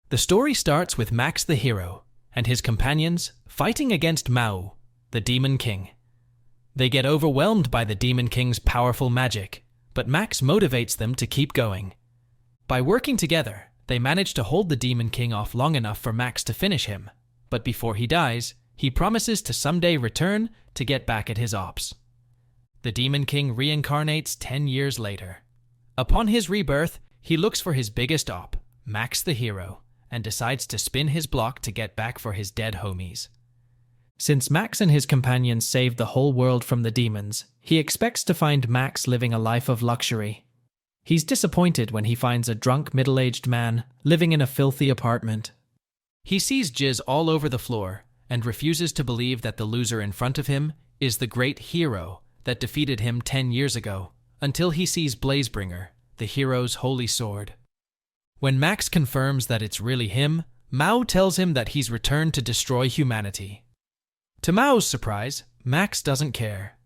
The story starts with Max the hero and his companions fighting against Mao, the Demon King. They get overwhelmed by the Demon King's powerful magic, but Max motivates them to keep going. By working together, they manage to hold the Demon King off long enough for Max to finish him, but before he dies, he promises to someday return to get back at his ops. The Demon King reincarnates 10 years later. Upon his rebirth, he looks for his biggest op, Max the hero, and decides to spin his block to get back for his dead homies. Since Max and his companions saved the whole world from the demons, he expects to find Max living a life of luxury. He's disappointed when he finds a drunk middle-aged man living in a filthy apartment. He sees jizz all over the floor and refuses to believe that the loser in front of him is the great hero that defeated him 10 years ago, until he sees Blazebringer, the hero's holy sword. When Max confirms that it's really him, Mao tells him that he's returned to destroy humanity. To Mao's surprise, Max doesn't care.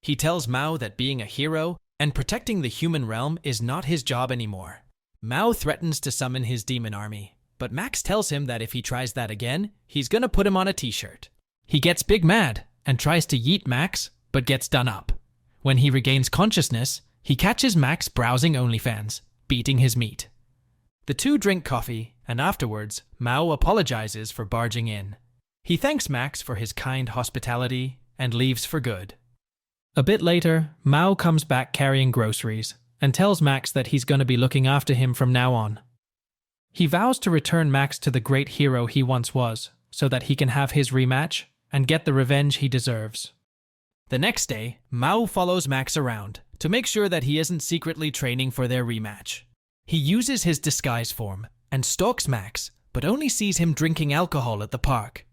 He tells Mao that being a hero and protecting the human realm is not his job anymore. Mao threatens to summon his demon army, but Max tells him that if he tries that again, he's gonna put him on a t-shirt. He gets big mad and tries to yeet Max, but gets done up. When he regains consciousness, he catches Max browsing OnlyFans, beating his meat. The two drink coffee, and afterwards, Mao apologizes for barging in. He thanks Max for his kind hospitality and leaves for good. A bit later, Mao comes back carrying groceries and tells Max that he's going to be looking after him from now on. He vows to return Max to the great hero he once was, so that he can have his rematch and get the revenge he deserves. The next day, Mao follows Max around to make sure that he isn't secretly training for their rematch. He uses his disguise form and stalks Max, but only sees him drinking alcohol at the park.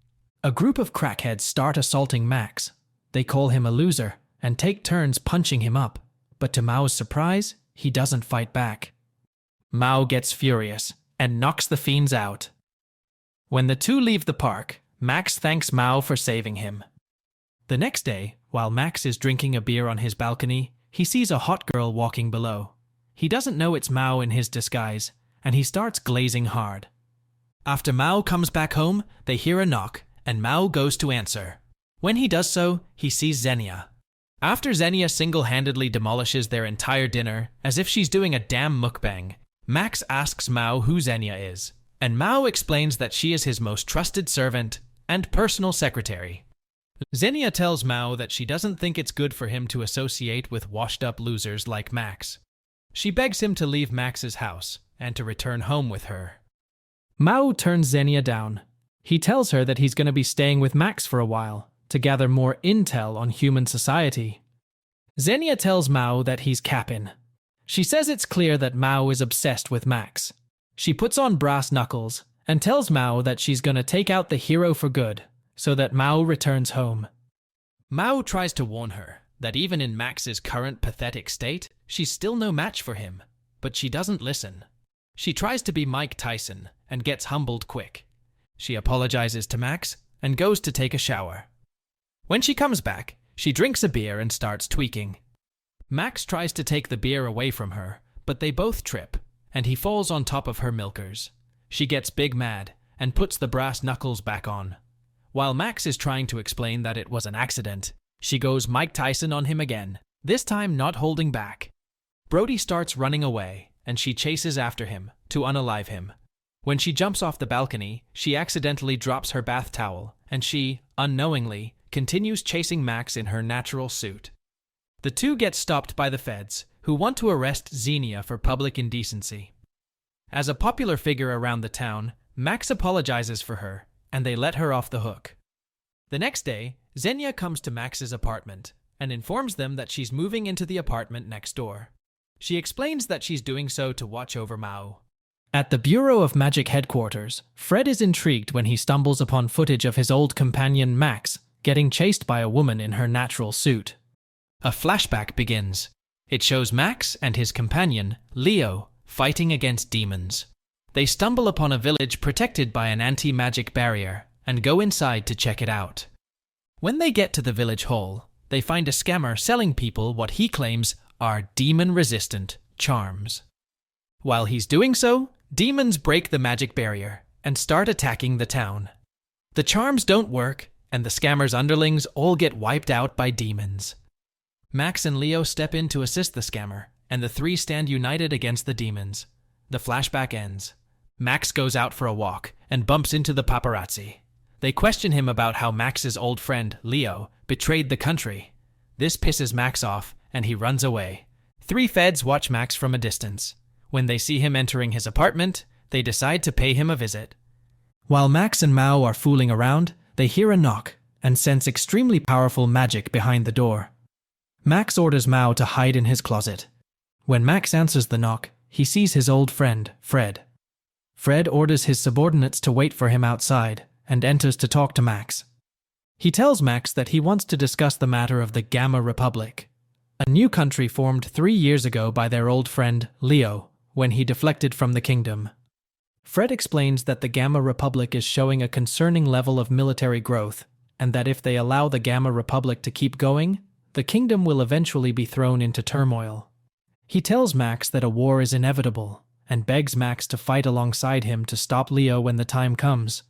A group of crackheads start assaulting Max. They call him a loser and take turns punching him up, but to Mao's surprise, he doesn't fight back. Mao gets furious and knocks the fiends out. When the two leave the park, Max thanks Mao for saving him. The next day, while Max is drinking a beer on his balcony, he sees a hot girl walking below. He doesn't know it's Mao in his disguise, and he starts glazing hard. After Mao comes back home, they hear a knock, and Mao goes to answer. When he does so, he sees Xenia. After Xenia single-handedly demolishes their entire dinner, as if she's doing a damn mukbang, Max asks Mao who Xenia is, and Mao explains that she is his most trusted servant and personal secretary. Xenia tells Mao that she doesn't think it's good for him to associate with washed-up losers like Max. She begs him to leave Max's house and to return home with her. Mao turns Xenia down. He tells her that he's going to be staying with Max for a while to gather more intel on human society. Xenia tells Mao that he's capping. She says it's clear that Mao is obsessed with Max. She puts on brass knuckles and tells Mao that she's going to take out the hero for good so that Mao returns home. Mao tries to warn her that even in Max's current pathetic state, she's still no match for him, but she doesn't listen. She tries to be Mike Tyson and gets humbled quick. She apologizes to Max and goes to take a shower. When she comes back, she drinks a beer and starts tweaking. Max tries to take the beer away from her, but they both trip, and he falls on top of her milkers. She gets big mad and puts the brass knuckles back on. While Max is trying to explain that it was an accident, she goes Mike Tyson on him again, this time not holding back. Brody starts running away, and she chases after him to unalive him. When she jumps off the balcony, she accidentally drops her bath towel, and she, unknowingly, continues chasing Max in her natural suit. The two get stopped by the feds, who want to arrest Xenia for public indecency. As a popular figure around the town, Max apologizes for her, and they let her off the hook. The next day, Xenia comes to Max's apartment and informs them that she's moving into the apartment next door. She explains that she's doing so to watch over Mao. At the Bureau of Magic headquarters, Fred is intrigued when he stumbles upon footage of his old companion Max getting chased by a woman in her natural suit. A flashback begins. It shows Max and his companion, Leo, fighting against demons. They stumble upon a village protected by an anti-magic barrier and go inside to check it out. When they get to the village hall, they find a scammer selling people what he claims are demon-resistant charms. While he's doing so, demons break the magic barrier, and start attacking the town. The charms don't work, and the scammer's underlings all get wiped out by demons. Max and Leo step in to assist the scammer, and the three stand united against the demons. The flashback ends. Max goes out for a walk and bumps into the paparazzi. They question him about how Max's old friend, Leo, betrayed the country. This pisses Max off, and he runs away. Three feds watch Max from a distance. When they see him entering his apartment, they decide to pay him a visit. While Max and Mao are fooling around, they hear a knock and sense extremely powerful magic behind the door. Max orders Mao to hide in his closet. When Max answers the knock, he sees his old friend, Fred. Fred orders his subordinates to wait for him outside and enters to talk to Max. He tells Max that he wants to discuss the matter of the Gamma Republic, a new country formed 3 years ago by their old friend, Leo, when he deflected from the kingdom. Fred explains that the Gamma Republic is showing a concerning level of military growth, and that if they allow the Gamma Republic to keep going, the kingdom will eventually be thrown into turmoil. He tells Max that a war is inevitable, and begs Max to fight alongside him to stop Leo when the time comes.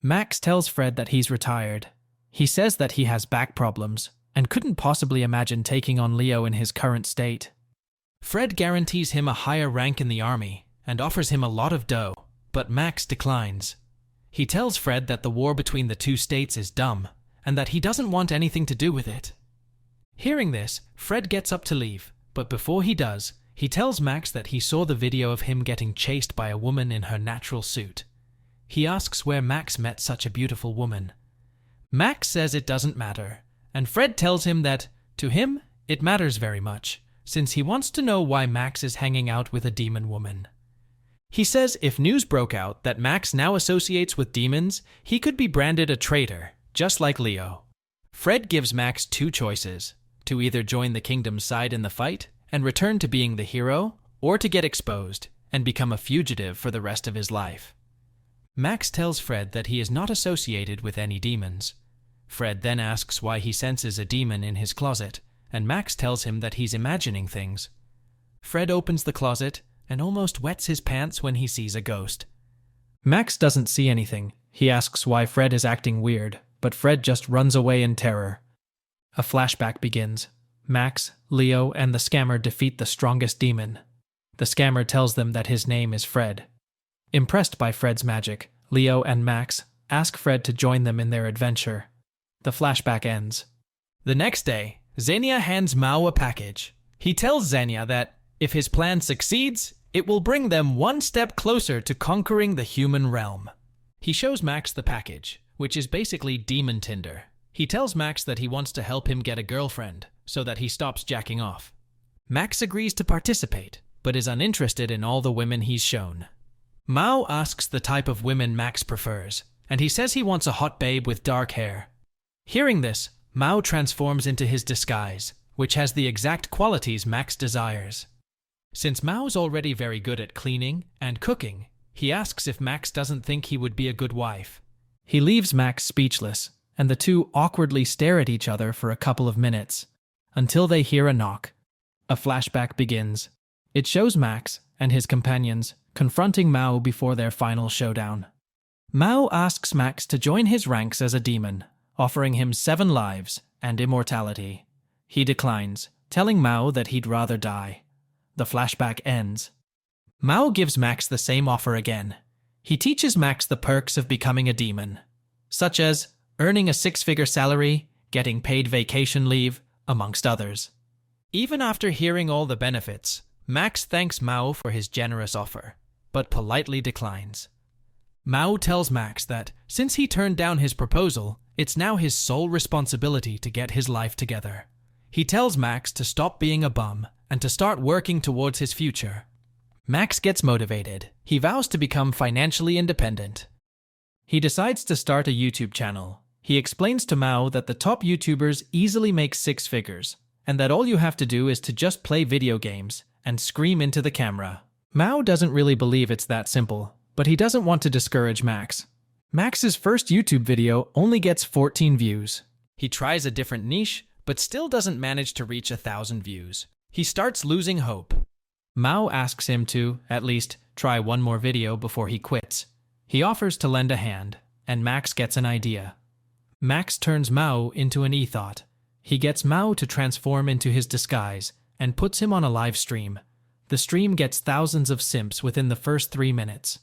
Max tells Fred that he's retired. He says that he has back problems, and couldn't possibly imagine taking on Leo in his current state. Fred guarantees him a higher rank in the army, and offers him a lot of dough, but Max declines. He tells Fred that the war between the two states is dumb, and that he doesn't want anything to do with it. Hearing this, Fred gets up to leave, but before he does, he tells Max that he saw the video of him getting chased by a woman in her natural suit. He asks where Max met such a beautiful woman. Max says it doesn't matter, and Fred tells him that, to him, it matters very much, since he wants to know why Max is hanging out with a demon woman. He says if news broke out that Max now associates with demons, he could be branded a traitor, just like Leo. Fred gives Max two choices: to either join the kingdom's side in the fight and return to being the hero, or to get exposed and become a fugitive for the rest of his life. Max tells Fred that he is not associated with any demons. Fred then asks why he senses a demon in his closet, and Max tells him that he's imagining things. Fred opens the closet and almost wets his pants when he sees a ghost. Max doesn't see anything. He asks why Fred is acting weird, but Fred just runs away in terror. A flashback begins. Max, Leo, and the scammer defeat the strongest demon. The scammer tells them that his name is Fred. Impressed by Fred's magic, Leo and Max ask Fred to join them in their adventure. The flashback ends. The next day, Xenia hands Mao a package. He tells Xenia that, if his plan succeeds, it will bring them one step closer to conquering the human realm. He shows Max the package, which is basically demon Tinder. He tells Max that he wants to help him get a girlfriend, so that he stops jacking off. Max agrees to participate, but is uninterested in all the women he's shown. Mao asks the type of women Max prefers, and he says he wants a hot babe with dark hair. Hearing this, Mao transforms into his disguise, which has the exact qualities Max desires. Since Mao's already very good at cleaning and cooking, he asks if Max doesn't think he would be a good wife. He leaves Max speechless, and the two awkwardly stare at each other for a couple of minutes, until they hear a knock. A flashback begins. It shows Max and his companions confronting Mao before their final showdown. Mao asks Max to join his ranks as a demon, offering him 7 lives and immortality. He declines, telling Mao that he'd rather die. The flashback ends. Mao gives Max the same offer again. He teaches Max the perks of becoming a demon, such as earning a 6-figure salary, getting paid vacation leave, amongst others. Even after hearing all the benefits, Max thanks Mao for his generous offer, but politely declines. Mao tells Max that, since he turned down his proposal, it's now his sole responsibility to get his life together. He tells Max to stop being a bum and to start working towards his future. Max gets motivated. He vows to become financially independent. He decides to start a YouTube channel. He explains to Mao that the top YouTubers easily make 6 figures, and that all you have to do is to just play video games and scream into the camera. Mao doesn't really believe it's that simple, but he doesn't want to discourage Max. Max's first YouTube video only gets 14 views. He tries a different niche, but still doesn't manage to reach 1,000 views. He starts losing hope. Mao asks him to, at least, try one more video before he quits. He offers to lend a hand, and Max gets an idea. Max turns Mao into an e-thought. He gets Mao to transform into his disguise and puts him on a live stream. The stream gets thousands of simps within the first 3 minutes.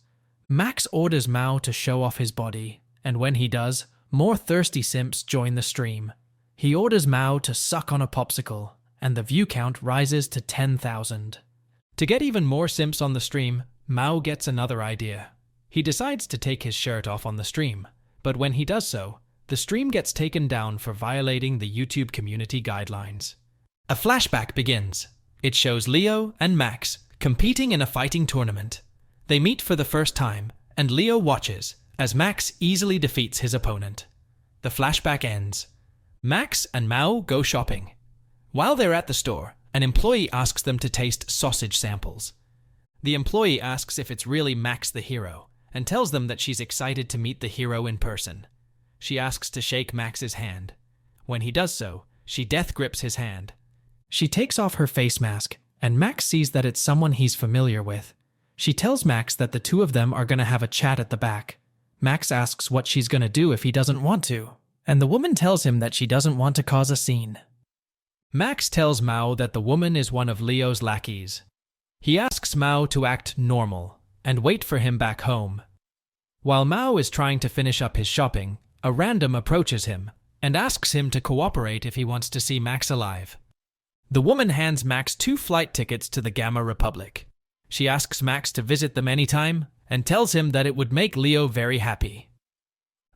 Max orders Mao to show off his body, and when he does, more thirsty simps join the stream. He orders Mao to suck on a popsicle, and the view count rises to 10,000. To get even more simps on the stream, Mao gets another idea. He decides to take his shirt off on the stream, but when he does so, the stream gets taken down for violating the YouTube community guidelines. A flashback begins. It shows Leo and Max competing in a fighting tournament. They meet for the first time, and Leo watches as Max easily defeats his opponent. The flashback ends. Max and Mao go shopping. While they're at the store, an employee asks them to taste sausage samples. The employee asks if it's really Max the hero, and tells them that she's excited to meet the hero in person. She asks to shake Max's hand. When he does so, she death grips his hand. She takes off her face mask, and Max sees that it's someone he's familiar with. She tells Max that the two of them are going to have a chat at the back. Max asks what she's going to do if he doesn't want to, and the woman tells him that she doesn't want to cause a scene. Max tells Mao that the woman is one of Leo's lackeys. He asks Mao to act normal and wait for him back home. While Mao is trying to finish up his shopping, a random approaches him and asks him to cooperate if he wants to see Max alive. The woman hands Max 2 flight tickets to the Gamma Republic. She asks Max to visit them anytime and tells him that it would make Leo very happy.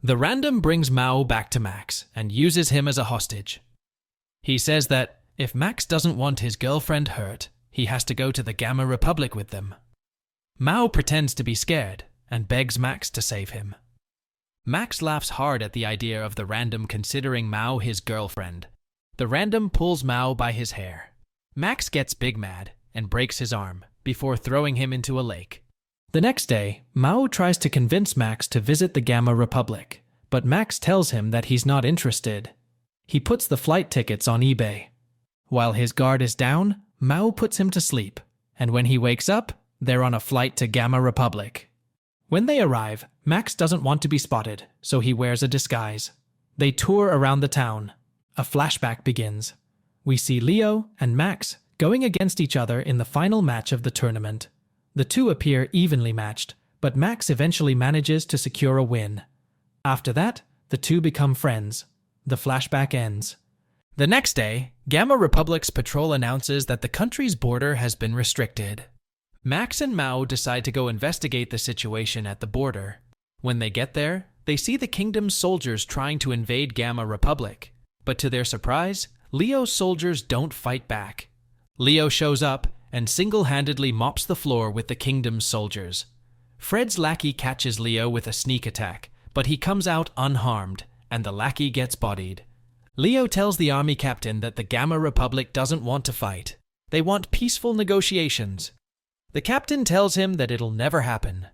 The random brings Mao back to Max and uses him as a hostage. He says that if Max doesn't want his girlfriend hurt, he has to go to the Gamma Republic with them. Mao pretends to be scared and begs Max to save him. Max laughs hard at the idea of the random considering Mao his girlfriend. The random pulls Mao by his hair. Max gets big mad and breaks his arm before throwing him into a lake. The next day, Mao tries to convince Max to visit the Gamma Republic, but Max tells him that he's not interested. He puts the flight tickets on eBay. While his guard is down, Mao puts him to sleep, and when he wakes up, they're on a flight to Gamma Republic. When they arrive, Max doesn't want to be spotted, so he wears a disguise. They tour around the town. A flashback begins. We see Leo and Max going against each other in the final match of the tournament. The two appear evenly matched, but Max eventually manages to secure a win. After that, the two become friends. The flashback ends. The next day, Gamma Republic's patrol announces that the country's border has been restricted. Max and Mao decide to go investigate the situation at the border. When they get there, they see the kingdom's soldiers trying to invade Gamma Republic. But to their surprise, Leo's soldiers don't fight back. Leo shows up and single-handedly mops the floor with the kingdom's soldiers. Fred's lackey catches Leo with a sneak attack, but he comes out unharmed, and the lackey gets bodied. Leo tells the army captain that the Gamma Republic doesn't want to fight. They want peaceful negotiations. The captain tells him that it'll never happen.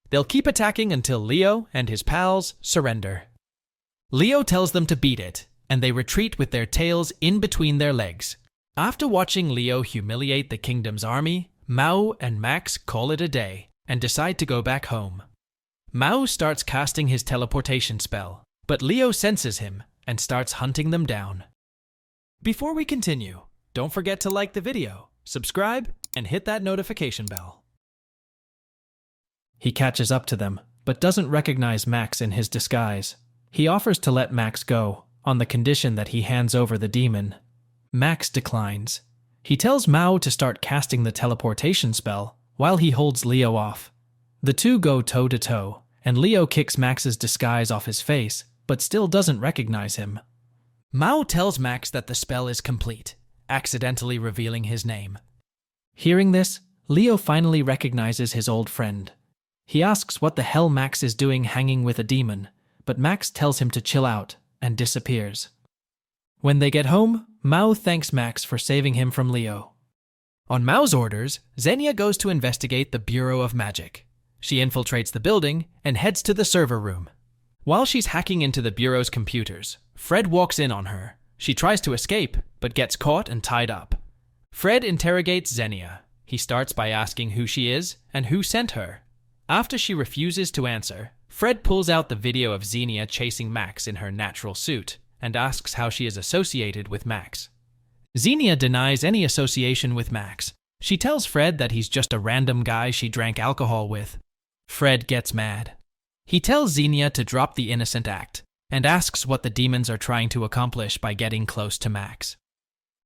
They'll keep attacking until Leo and his pals surrender. Leo tells them to beat it, and they retreat with their tails in between their legs. After watching Leo humiliate the kingdom's army, Mao and Max call it a day and decide to go back home. Mao starts casting his teleportation spell, but Leo senses him and starts hunting them down. Before we continue, don't forget to like the video, subscribe, and hit that notification bell. He catches up to them, but doesn't recognize Max in his disguise. He offers to let Max go, on the condition that he hands over the demon. Max declines. He tells Mao to start casting the teleportation spell while he holds Leo off. The two go toe-to-toe, and Leo kicks Max's disguise off his face, but still doesn't recognize him. Mao tells Max that the spell is complete, accidentally revealing his name. Hearing this, Leo finally recognizes his old friend. He asks what the hell Max is doing hanging with a demon, but Max tells him to chill out and disappears. When they get home, Mao thanks Max for saving him from Leo. On Mao's orders, Xenia goes to investigate the Bureau of Magic. She infiltrates the building and heads to the server room. While she's hacking into the Bureau's computers, Fred walks in on her. She tries to escape, but gets caught and tied up. Fred interrogates Xenia. He starts by asking who she is and who sent her. After she refuses to answer, Fred pulls out the video of Xenia chasing Max in her natural suit and asks how she is associated with Max. Xenia denies any association with Max. She tells Fred that he's just a random guy she drank alcohol with. Fred gets mad. He tells Xenia to drop the innocent act and asks what the demons are trying to accomplish by getting close to Max.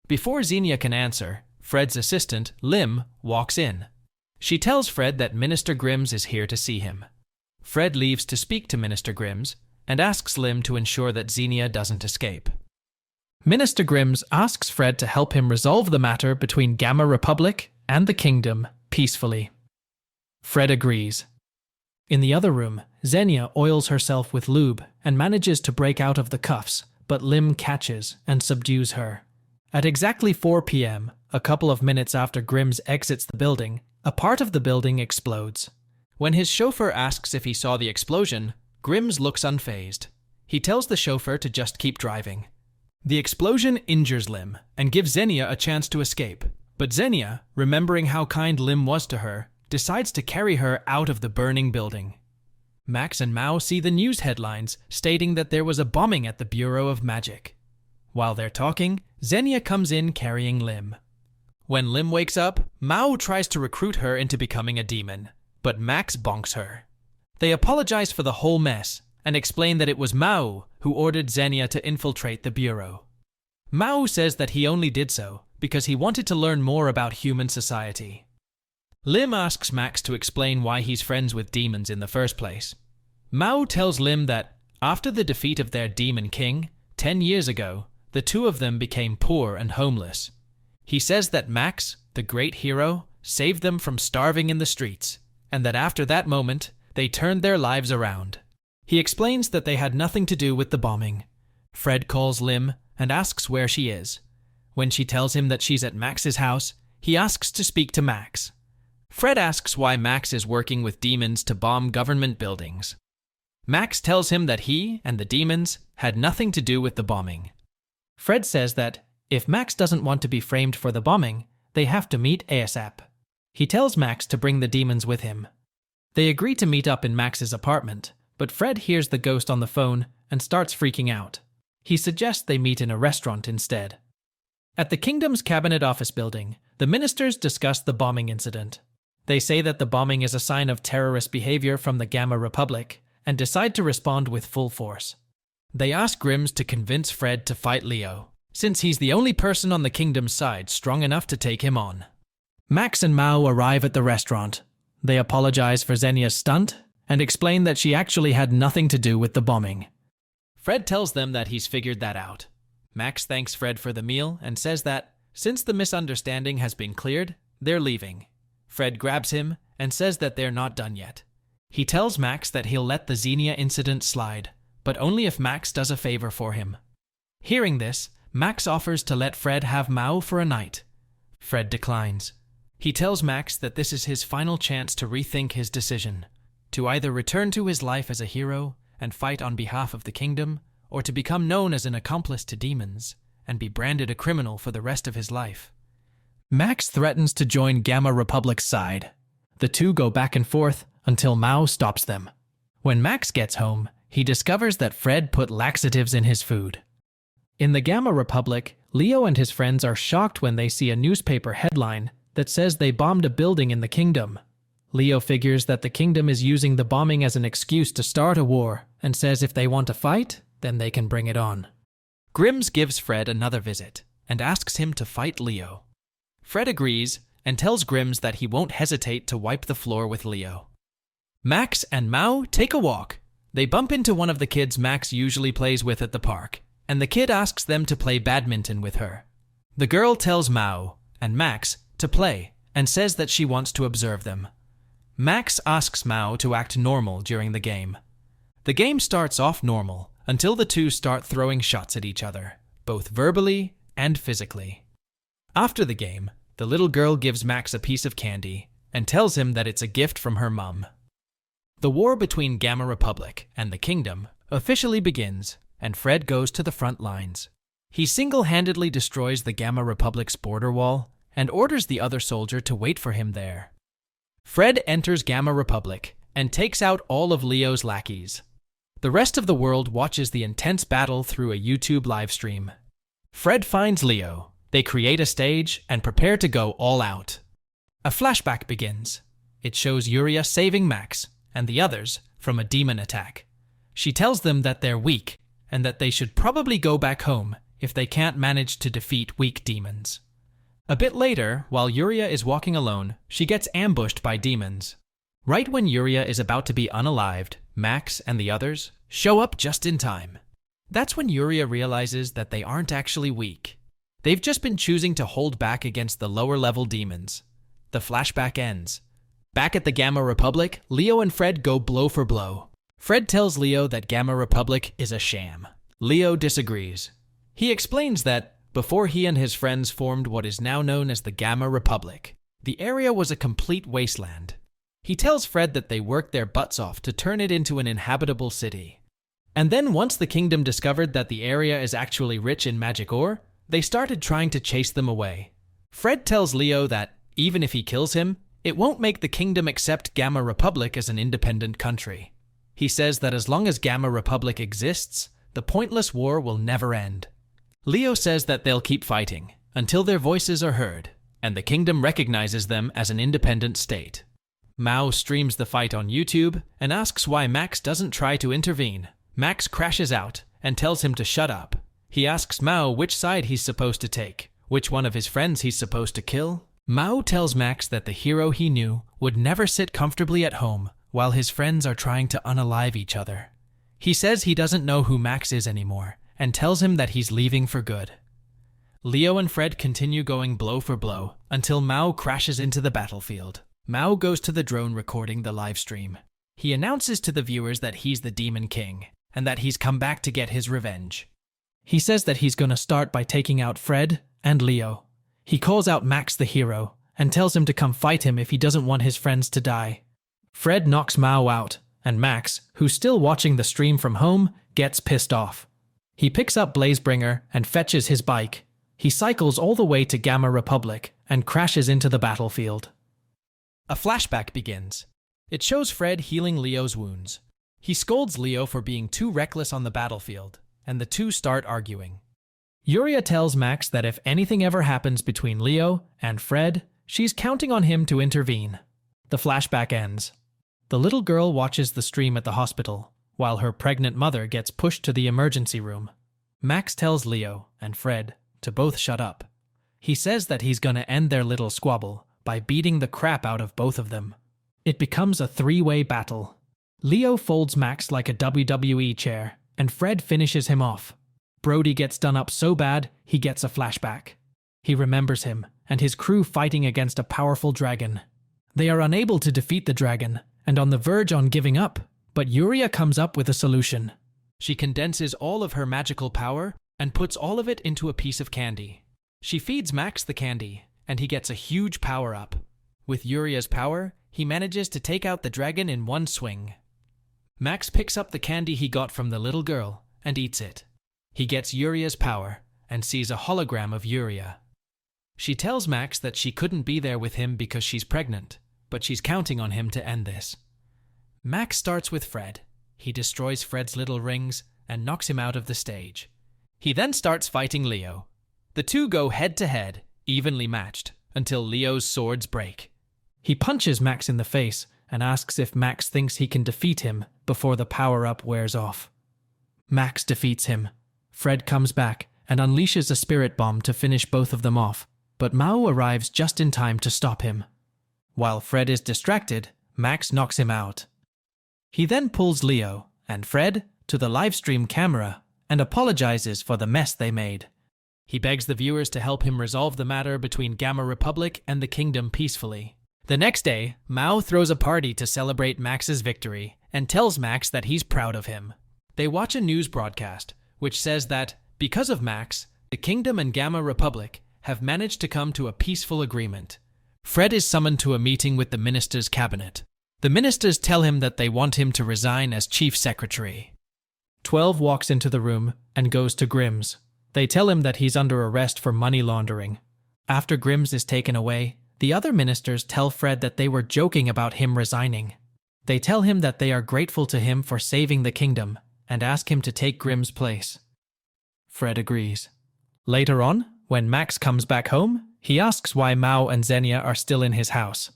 Before Xenia can answer, Fred's assistant, Lim, walks in. She tells Fred that Minister Grims is here to see him. Fred leaves to speak to Minister Grims and asks Lim to ensure that Xenia doesn't escape. Minister Grims asks Fred to help him resolve the matter between Gamma Republic and the Kingdom peacefully. Fred agrees. In the other room, Xenia oils herself with lube and manages to break out of the cuffs, but Lim catches and subdues her. At exactly 4 p.m., a couple of minutes after Grims exits the building, a part of the building explodes. When his chauffeur asks if he saw the explosion, Grims looks unfazed. He tells the chauffeur to just keep driving. The explosion injures Lim and gives Xenia a chance to escape, but Xenia, remembering how kind Lim was to her, decides to carry her out of the burning building. Max and Mao see the news headlines stating that there was a bombing at the Bureau of Magic. While they're talking, Xenia comes in carrying Lim. When Lim wakes up, Mao tries to recruit her into becoming a demon, but Max bonks her. They apologize for the whole mess and explain that it was Mao who ordered Xenia to infiltrate the Bureau. Mao says that he only did so because he wanted to learn more about human society. Lim asks Max to explain why he's friends with demons in the first place. Mao tells Lim that, after the defeat of their demon king, 10 years ago, the two of them became poor and homeless. He says that Max, the great hero, saved them from starving in the streets, and that after that moment, they turned their lives around. He explains that they had nothing to do with the bombing. Fred calls Lim and asks where she is. When she tells him that she's at Max's house, he asks to speak to Max. Fred asks why Max is working with demons to bomb government buildings. Max tells him that he and the demons had nothing to do with the bombing. Fred says that if Max doesn't want to be framed for the bombing, they have to meet ASAP. He tells Max to bring the demons with him. They agree to meet up in Max's apartment, but Fred hears the ghost on the phone and starts freaking out. He suggests they meet in a restaurant instead. At the Kingdom's Cabinet Office building, the ministers discuss the bombing incident. They say that the bombing is a sign of terrorist behavior from the Gamma Republic and decide to respond with full force. They ask Grims to convince Fred to fight Leo, since he's the only person on the Kingdom's side strong enough to take him on. Max and Mao arrive at the restaurant. They apologize for Xenia's stunt and explain that she actually had nothing to do with the bombing. Fred tells them that he's figured that out. Max thanks Fred for the meal and says that, since the misunderstanding has been cleared, they're leaving. Fred grabs him and says that they're not done yet. He tells Max that he'll let the Xenia incident slide, but only if Max does a favor for him. Hearing this, Max offers to let Fred have Mao for a night. Fred declines. He tells Max that this is his final chance to rethink his decision, to either return to his life as a hero and fight on behalf of the kingdom, or to become known as an accomplice to demons and be branded a criminal for the rest of his life. Max threatens to join Gamma Republic's side. The two go back and forth until Mao stops them. When Max gets home, he discovers that Fred put laxatives in his food. In the Gamma Republic, Leo and his friends are shocked when they see a newspaper headline that says they bombed a building in the kingdom. Leo figures that the kingdom is using the bombing as an excuse to start a war and says if they want to fight, then they can bring it on. Grims gives Fred another visit and asks him to fight Leo. Fred agrees and tells Grims that he won't hesitate to wipe the floor with Leo. Max and Mao take a walk. They bump into one of the kids Max usually plays with at the park, and the kid asks them to play badminton with her. The girl tells Mao and Max to play and says that she wants to observe them. Max asks Mao to act normal during the game. The game starts off normal until the two start throwing shots at each other, both verbally and physically. After the game, the little girl gives Max a piece of candy and tells him that it's a gift from her mum. The war between Gamma Republic and the Kingdom officially begins, and Fred goes to the front lines. He single-handedly destroys the Gamma Republic's border wall and orders the other soldier to wait for him there. Fred enters Gamma Republic and takes out all of Leo's lackeys. The rest of the world watches the intense battle through a YouTube livestream. Fred finds Leo. They create a stage and prepare to go all out. A flashback begins. It shows Yuria saving Max and the others from a demon attack. She tells them that they're weak and that they should probably go back home if they can't manage to defeat weak demons. A bit later, while Yuria is walking alone, she gets ambushed by demons. Right when Yuria is about to be unalived, Max and the others show up just in time. That's when Yuria realizes that they aren't actually weak. They've just been choosing to hold back against the lower-level demons. The flashback ends. Back at the Gamma Republic, Leo and Fred go blow for blow. Fred tells Leo that Gamma Republic is a sham. Leo disagrees. He explains that before he and his friends formed what is now known as the Gamma Republic, the area was a complete wasteland. He tells Fred that they worked their butts off to turn it into an inhabitable city. And then once the kingdom discovered that the area is actually rich in magic ore, they started trying to chase them away. Fred tells Leo that, even if he kills him, it won't make the kingdom accept Gamma Republic as an independent country. He says that as long as Gamma Republic exists, the pointless war will never end. Leo says that they'll keep fighting until their voices are heard, and the kingdom recognizes them as an independent state. Mao streams the fight on YouTube and asks why Max doesn't try to intervene. Max crashes out and tells him to shut up. He asks Mao which side he's supposed to take, which one of his friends he's supposed to kill. Mao tells Max that the hero he knew would never sit comfortably at home while his friends are trying to unalive each other. He says he doesn't know who Max is anymore and tells him that he's leaving for good. Leo and Fred continue going blow for blow until Mao crashes into the battlefield. Mao goes to the drone recording the live stream. He announces to the viewers that he's the Demon King and that he's come back to get his revenge. He says that he's going to start by taking out Fred and Leo. He calls out Max the hero and tells him to come fight him if he doesn't want his friends to die. Fred knocks Mao out, and Max, who's still watching the stream from home, gets pissed off. He picks up Blazebringer and fetches his bike. He cycles all the way to Gamma Republic and crashes into the battlefield. A flashback begins. It shows Fred healing Leo's wounds. He scolds Leo for being too reckless on the battlefield, and the two start arguing. Yuria tells Max that if anything ever happens between Leo and Fred, she's counting on him to intervene. The flashback ends. The little girl watches the stream at the hospital, while her pregnant mother gets pushed to the emergency room. Max tells Leo and Fred to both shut up. He says that he's gonna end their little squabble by beating the crap out of both of them. It becomes a three-way battle. Leo folds Max like a WWE chair, and Fred finishes him off. Brody gets done up so bad, he gets a flashback. He remembers him and his crew fighting against a powerful dragon. They are unable to defeat the dragon, and on the verge on giving up, but Yuria comes up with a solution. She condenses all of her magical power and puts all of it into a piece of candy. She feeds Max the candy, and he gets a huge power-up. With Yuria's power, he manages to take out the dragon in one swing. Max picks up the candy he got from the little girl and eats it. He gets Yuria's power and sees a hologram of Yuria. She tells Max that she couldn't be there with him because she's pregnant, but she's counting on him to end this. Max starts with Fred. He destroys Fred's little rings and knocks him out of the stage. He then starts fighting Leo. The two go head-to-head, evenly matched, until Leo's swords break. He punches Max in the face and asks if Max thinks he can defeat him before the power-up wears off. Max defeats him. Fred comes back and unleashes a spirit bomb to finish both of them off, but Mao arrives just in time to stop him. While Fred is distracted, Max knocks him out. He then pulls Leo and Fred to the livestream camera and apologizes for the mess they made. He begs the viewers to help him resolve the matter between Gamma Republic and the kingdom peacefully. The next day, Mao throws a party to celebrate Max's victory and tells Max that he's proud of him. They watch a news broadcast, which says that, because of Max, the kingdom and Gamma Republic have managed to come to a peaceful agreement. Fred is summoned to a meeting with the minister's cabinet. The ministers tell him that they want him to resign as chief secretary. 12 walks into the room and goes to Grimm's. They tell him that he's under arrest for money laundering. After Grimm's is taken away, the other ministers tell Fred that they were joking about him resigning. They tell him that they are grateful to him for saving the kingdom and ask him to take Grimm's place. Fred agrees. Later on, when Max comes back home, he asks why Mao and Xenia are still in his house.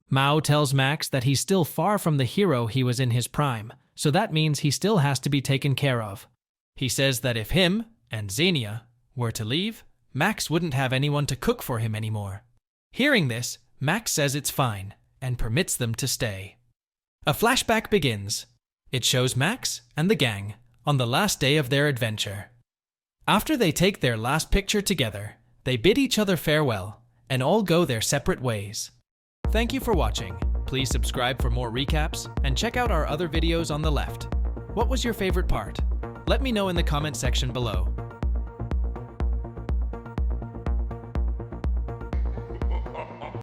Mao tells Max that he's still far from the hero he was in his prime, so that means he still has to be taken care of. He says that if him and Xenia were to leave, Max wouldn't have anyone to cook for him anymore. Hearing this, Max says it's fine and permits them to stay. A flashback begins. It shows Max and the gang on the last day of their adventure. After they take their last picture together, they bid each other farewell and all go their separate ways. Thank you for watching. Please subscribe for more recaps and check out our other videos on the left. What was your favorite part? Let me know in the comment section below.